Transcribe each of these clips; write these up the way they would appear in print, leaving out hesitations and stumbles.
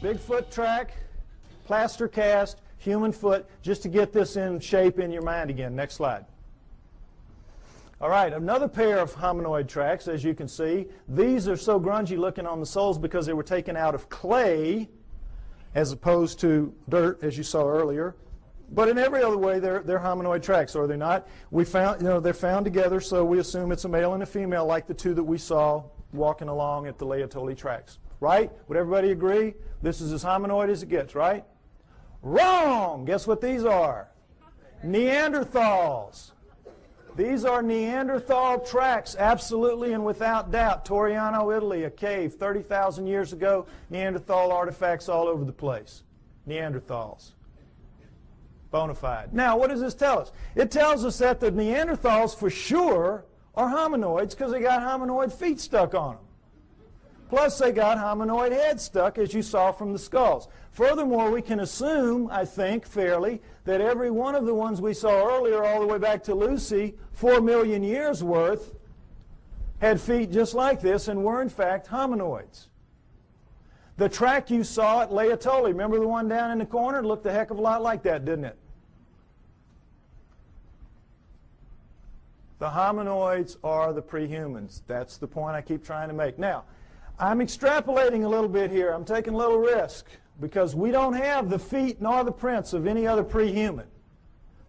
Bigfoot track, plaster cast, human foot, just to get this in shape in your mind again. Next slide. All right, another pair of hominoid tracks, as you can see. These are so grungy looking on the soles because they were taken out of clay as opposed to dirt, as you saw earlier. But in every other way, they're hominoid tracks, are they not? We found, they're found together, so we assume it's a male and a female, like the two that we saw walking along at the Laetoli tracks. Right? Would everybody agree? This is as hominoid as it gets, right? Wrong! Guess what these are? Neanderthals. These are Neanderthal tracks, absolutely and without doubt. Toriano, Italy, a cave 30,000 years ago. Neanderthal artifacts all over the place. Neanderthals. Bona fide. Now, what does this tell us? It tells us that the Neanderthals, for sure, are hominoids because they got hominoid feet stuck on them. Plus, they got hominoid heads stuck, as you saw from the skulls. Furthermore, we can assume, I think, fairly, that every one of the ones we saw earlier, all the way back to Lucy, 4 million years worth, had feet just like this and were, in fact, hominoids. The track you saw at Laetoli, remember the one down in the corner? It looked a heck of a lot like that, didn't it? The hominoids are the prehumans. That's the point I keep trying to make. Now, I'm extrapolating a little bit here. I'm taking a little risk because we don't have the feet nor the prints of any other prehuman.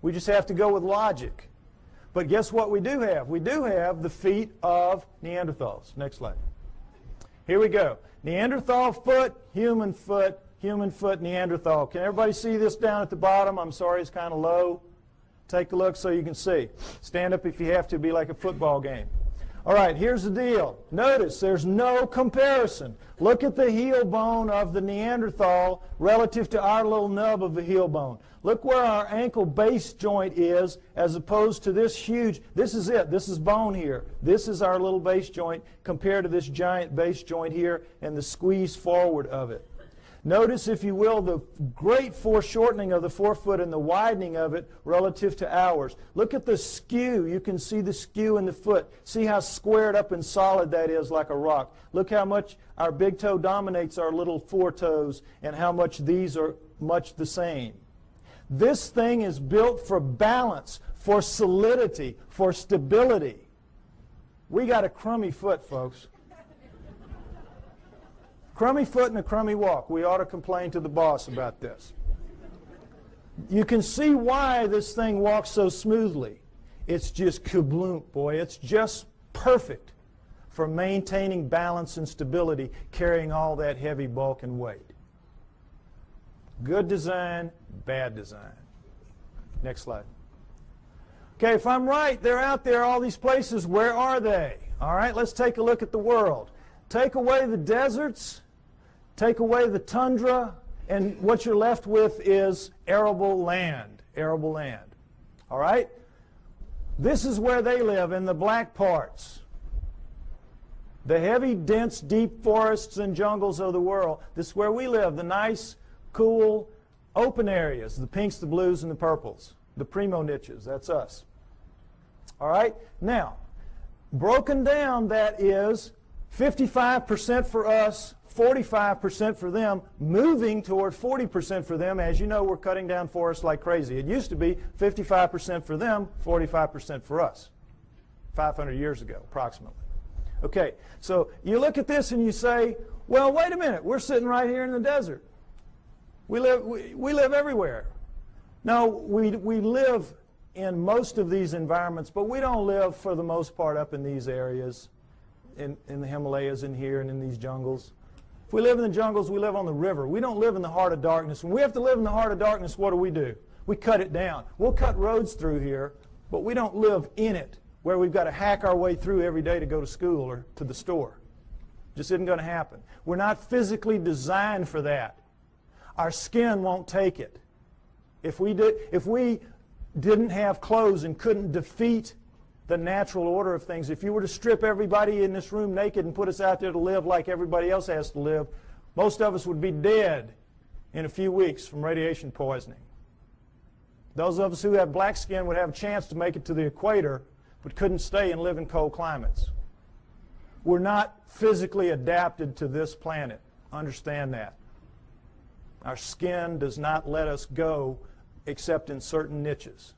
We just have to go with logic. But guess what we do have? We do have the feet of Neanderthals. Next slide. Here we go. Neanderthal foot, human foot, Neanderthal. Can everybody see this down at the bottom? I'm sorry, it's kind of low. Take a look so you can see. Stand up if you have to. It'd be like a football game. All right, here's the deal. Notice there's no comparison. Look at the heel bone of the Neanderthal relative to our little nub of the heel bone. Look where our ankle base joint is as opposed to this huge. This is it. This is bone here. This is our little base joint compared to this giant base joint here and the squeeze forward of it. Notice, if you will, the great foreshortening of the forefoot and the widening of it relative to ours. Look at the skew. You can see the skew in the foot. See how squared up and solid that is, like a rock. Look how much our big toe dominates our little four toes and how much these are much the same. This thing is built for balance, for solidity, for stability. We got a crummy foot, folks. Crummy foot and a crummy walk. We ought to complain to the boss about this. You can see why this thing walks so smoothly. It's just kabloom, boy. It's just perfect for maintaining balance and stability, carrying all that heavy bulk and weight. Good design, bad design. Next slide. Okay, if I'm right, they're out there, all these places. Where are they? All right, let's take a look at the world. Take away the deserts. Take away the tundra, and what you're left with is arable land. Arable land. All right? This is where they live, in the black parts. The heavy, dense, deep forests and jungles of the world. This is where we live, the nice, cool, open areas, the pinks, the blues, and the purples. The primo niches, that's us. All right? Now, broken down, that is 55% for us, 45% for them, moving toward 40% for them. As you know, we're cutting down forests like crazy. It used to be 55% for them, 45% for us, 500 years ago, approximately. Okay, so you look at this and you say, well, wait a minute, we're sitting right here in the desert. We live everywhere. No, we live in most of these environments, but we don't live, for the most part, up in these areas, in the Himalayas in here and in these jungles. If we live in the jungles, we live on the river. We don't live in the heart of darkness. When we have to live in the heart of darkness, what do? We cut it down. We'll cut roads through here, but we don't live in it, where we've got to hack our way through every day to go to school or to the store. Just isn't going to happen. We're not physically designed for that. Our skin won't take it. If we didn't have clothes and couldn't defeat the natural order of things, if you were to strip everybody in this room naked and put us out there to live like everybody else has to live, most of us would be dead in a few weeks from radiation poisoning. Those of us who have black skin would have a chance to make it to the equator, but couldn't stay and live in cold climates. We're not physically adapted to this planet. Understand that. Our skin does not let us go except in certain niches,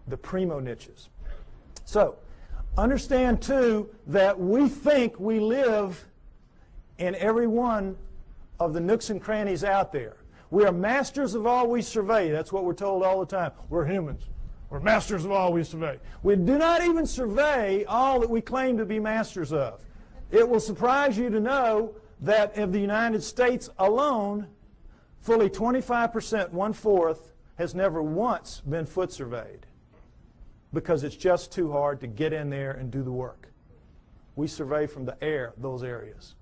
the primo niches. So, understand too that we think we live in every one of the nooks and crannies out there. We are masters of all we survey. That's what we're told all the time. We're humans. We're masters of all we survey. We do not even survey all that we claim to be masters of. It will surprise you to know that of the United States alone, fully 25%, 1/4, has never once been foot surveyed because it's just too hard to get in there and do the work. We survey from the air those areas.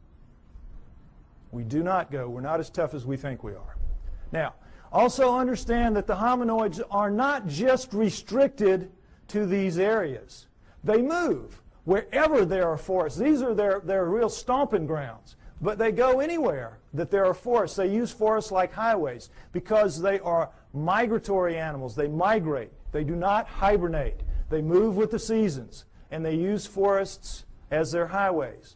We do not go. We're not as tough as we think we are. Now, also understand that the hominoids are not just restricted to these areas. They move wherever there are forests. These are their real stomping grounds. But they go anywhere that there are forests. They use forests like highways because they are migratory animals. They migrate. They do not hibernate. They move with the seasons, and they use forests as their highways.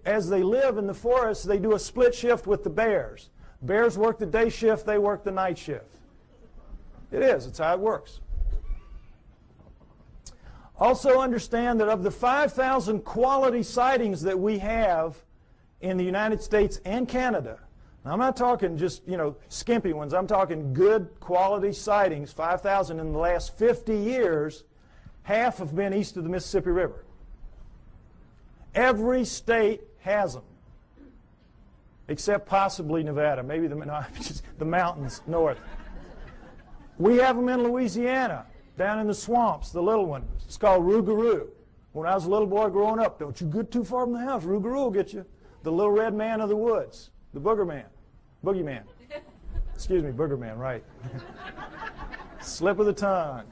As they live in the forests, they do a split shift with the bears. Bears work the day shift, they work the night shift. It is. It's how it works. Also understand that of the 5,000 quality sightings that we have in the United States and Canada, now I'm not talking just, skimpy ones. I'm talking good quality sightings, 5,000 in the last 50 years, half have been east of the Mississippi River. Every state has them, except possibly Nevada, maybe the mountains north. We have them in Louisiana, down in the swamps, the little one. It's called rougarou. When I was a little boy growing up, don't you get too far from the house, rougarou will get you. The little red man of the woods, the boogeyman. Excuse me, boogerman, right. Slip of the tongue.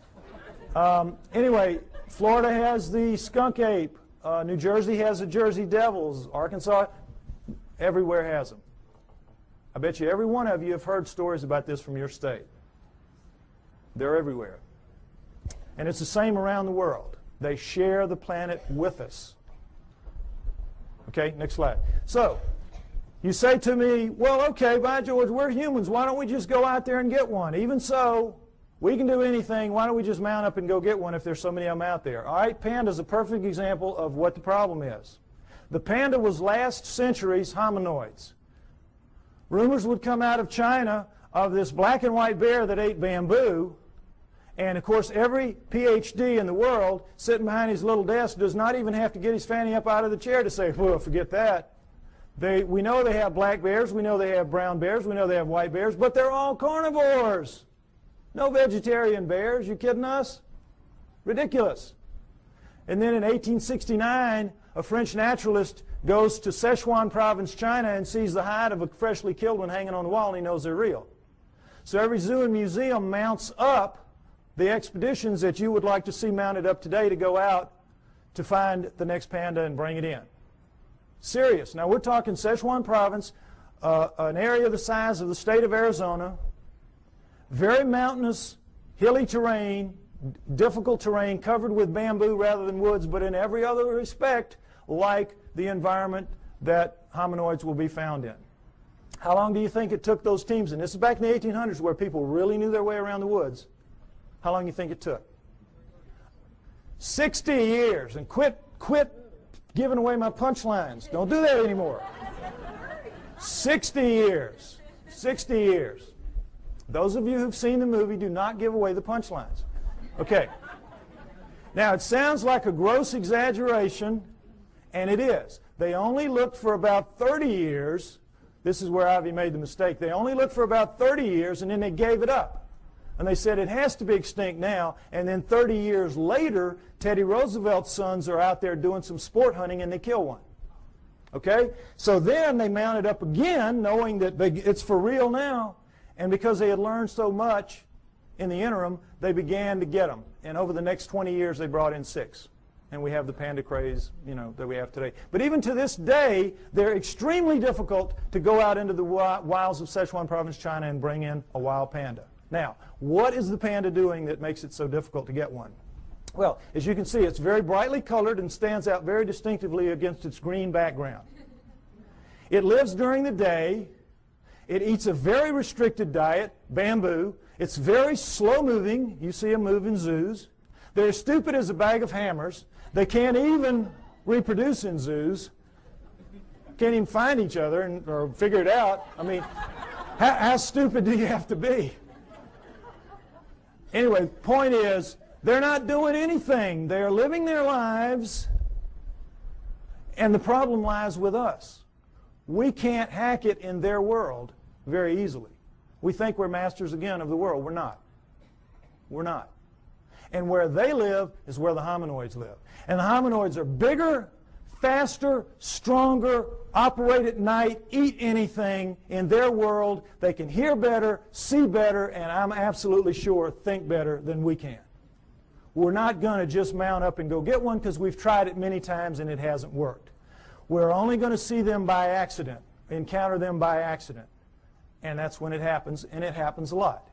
Anyway, Florida has the skunk ape. New Jersey has the Jersey Devils. Arkansas, everywhere has them. I bet you every one of you have heard stories about this from your state. They're everywhere. And it's the same around the world. They share the planet with us. Okay, next slide. So, you say to me, well, okay, by George, we're humans. Why don't we just go out there and get one? Even so, we can do anything. Why don't we just mount up and go get one if there's so many of them out there? All right, panda is a perfect example of what the problem is. The panda was last century's hominoids. Rumors would come out of China of this black and white bear that ate bamboo. And, of course, every PhD in the world sitting behind his little desk does not even have to get his fanny up out of the chair to say, well, forget that. We know they have black bears. We know they have brown bears. We know they have white bears. But they're all carnivores. No vegetarian bears. You kidding us? Ridiculous. And then in 1869, a French naturalist goes to Sichuan province, China, and sees the hide of a freshly killed one hanging on the wall, and he knows they're real. So every zoo and museum mounts up the expeditions that you would like to see mounted up today to go out to find the next panda and bring it in. Serious. Now we're talking Sichuan province, an area the size of the state of Arizona, very mountainous, hilly terrain, difficult terrain, covered with bamboo rather than woods, but in every other respect like the environment that hominoids will be found in. How long do you think it took those teams? And this is back in the 1800s where people really knew their way around the woods. How long do you think it took? 60 years. And quit giving away my punchlines. Don't do that anymore. 60 years. 60 years. Those of you who've seen the movie, do not give away the punchlines. Okay. Now, it sounds like a gross exaggeration, and it is. They only looked for about 30 years. This is where Ivy made the mistake. They only looked for about 30 years, and then they gave it up. And they said it has to be extinct now. And then 30 years later, Teddy Roosevelt's sons are out there doing some sport hunting, and they kill one. Okay? So then they mounted up again, knowing that it's for real now. And because they had learned so much in the interim, they began to get them. And over the next 20 years, they brought in 6. And we have the panda craze, that we have today. But even to this day, they're extremely difficult to go out into the wilds of Sichuan province, China, and bring in a wild panda. Now, what is the panda doing that makes it so difficult to get one? Well, as you can see, it's very brightly colored and stands out very distinctively against its green background. It lives during the day, It eats a very restricted diet, bamboo. It's very slow moving. You see them move in zoos. They're as stupid as a bag of hammers. They can't even reproduce in zoos. Can't even find each other or figure it out. I mean, how stupid do you have to be? Anyway, point is, they're not doing anything. They're living their lives, and the problem lies with us. We can't hack it in their world very easily. We think we're masters again of the world. We're not. We're not. And where they live is where the hominoids live. And the hominoids are bigger, faster, stronger, operate at night, eat anything in their world. They can hear better, see better, and I'm absolutely sure think better than we can. We're not going to just mount up and go get one because we've tried it many times and it hasn't worked. We're only going to see them by accident, encounter them by accident. And that's when it happens, and it happens a lot.